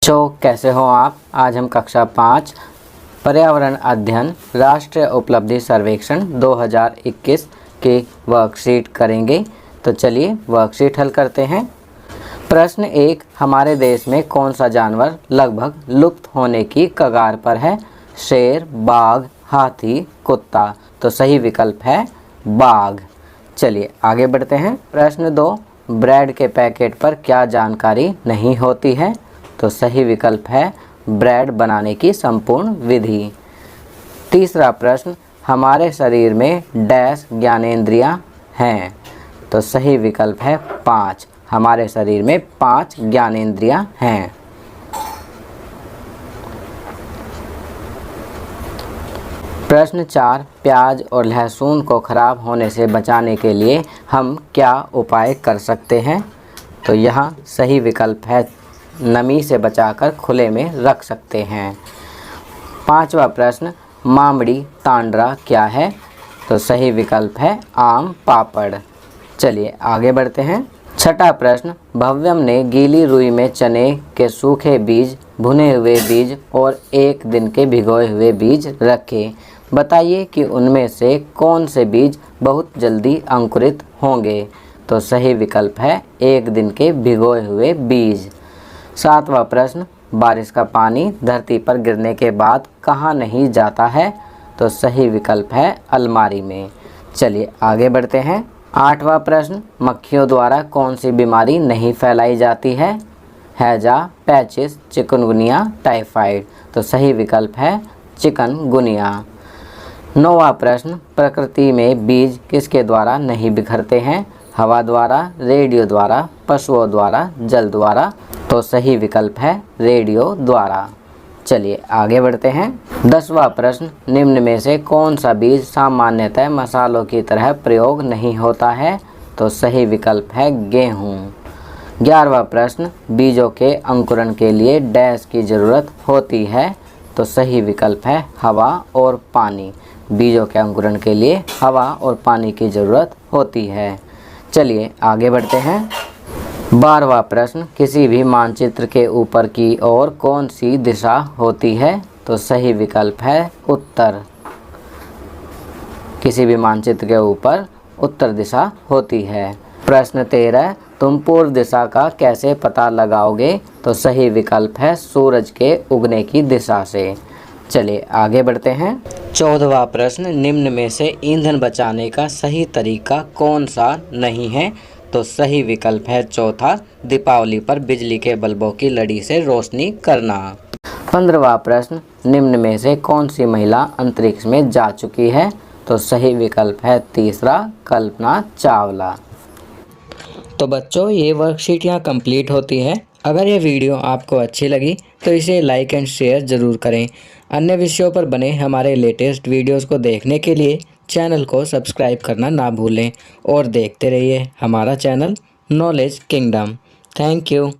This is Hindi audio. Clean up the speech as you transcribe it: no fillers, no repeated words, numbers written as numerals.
कैसे हो आप। आज हम कक्षा 5 पर्यावरण अध्ययन राष्ट्रीय उपलब्धि सर्वेक्षण 2021 की वर्कशीट करेंगे। तो चलिए वर्कशीट हल करते हैं। प्रश्न 1, हमारे देश में कौन सा जानवर लगभग लुप्त होने की कगार पर है? शेर, बाघ, हाथी, कुत्ता। तो सही विकल्प है बाघ। चलिए आगे बढ़ते हैं। प्रश्न 2, ब्रेड के पैकेट पर क्या जानकारी नहीं होती है? तो सही विकल्प है ब्रेड बनाने की संपूर्ण विधि। तीसरा प्रश्न, हमारे शरीर में डैश ज्ञानेंद्रियां हैं? तो सही विकल्प है 5। हमारे शरीर में 5 ज्ञानेंद्रियां हैं। प्रश्न 4, प्याज और लहसुन को खराब होने से बचाने के लिए हम क्या उपाय कर सकते हैं? तो यहाँ सही विकल्प है नमी से बचाकर खुले में रख सकते हैं। पांचवा प्रश्न, मामड़ी तांड्रा क्या है? तो सही विकल्प है आम पापड़। चलिए आगे बढ़ते हैं। छठा प्रश्न, भव्यम ने गीली रुई में चने के सूखे बीज, भुने हुए बीज और 1 दिन के भिगोए हुए बीज रखे। बताइए कि उनमें से कौन से बीज बहुत जल्दी अंकुरित होंगे? तो सही विकल्प है 1 दिन के भिगोए हुए बीज। सातवां प्रश्न, बारिश का पानी धरती पर गिरने के बाद कहाँ नहीं जाता है? तो सही विकल्प है अलमारी में। चलिए आगे बढ़ते हैं। आठवां प्रश्न, मक्खियों द्वारा कौन सी बीमारी नहीं फैलाई जाती है? हैजा, पैचिस, चिकनगुनिया, टाइफाइड। तो सही विकल्प है चिकनगुनिया। नौवां प्रश्न, प्रकृति में बीज किसके द्वारा नहीं बिखरते हैं? हवा द्वारा, रेडियो द्वारा, पशुओं द्वारा, जल द्वारा। तो सही विकल्प है रेडियो द्वारा। चलिए आगे बढ़ते हैं। 10वां प्रश्न, निम्न में से कौन सा बीज सामान्यतः मसालों की तरह प्रयोग नहीं होता है? तो सही विकल्प है गेहूँ। 11वां प्रश्न, बीजों के अंकुरण के लिए डैश की ज़रूरत होती है? तो सही विकल्प है हवा और पानी। बीजों के अंकुरण के लिए हवा और पानी की ज़रूरत होती है। चलिए आगे बढ़ते हैं। 12वां प्रश्न, किसी भी मानचित्र के ऊपर की ओर कौन सी दिशा होती है? तो सही विकल्प है उत्तर। किसी भी मानचित्र के ऊपर उत्तर दिशा होती है। प्रश्न 13, तुम पूर्व दिशा का कैसे पता लगाओगे? तो सही विकल्प है सूरज के उगने की दिशा से। चलिए आगे बढ़ते हैं। 14वां प्रश्न, निम्न में से ईंधन बचाने का सही तरीका कौन सा नहीं है? तो सही विकल्प है चौथा, दीपावली पर बिजली के बल्बों की लड़ी से रोशनी करना। 15वां प्रश्न, निम्न में से कौन सी महिला अंतरिक्ष में जा चुकी है? तो सही विकल्प है तीसरा, कल्पना चावला। तो बच्चों, ये वर्कशीट यहाँ कंप्लीट होती है। अगर ये वीडियो आपको अच्छी लगी तो इसे लाइक एंड शेयर ज़रूर करें। अन्य विषयों पर बने हमारे लेटेस्ट वीडियोस को देखने के लिए चैनल को सब्सक्राइब करना ना भूलें और देखते रहिए हमारा channel knowledge kingdom. Thank you.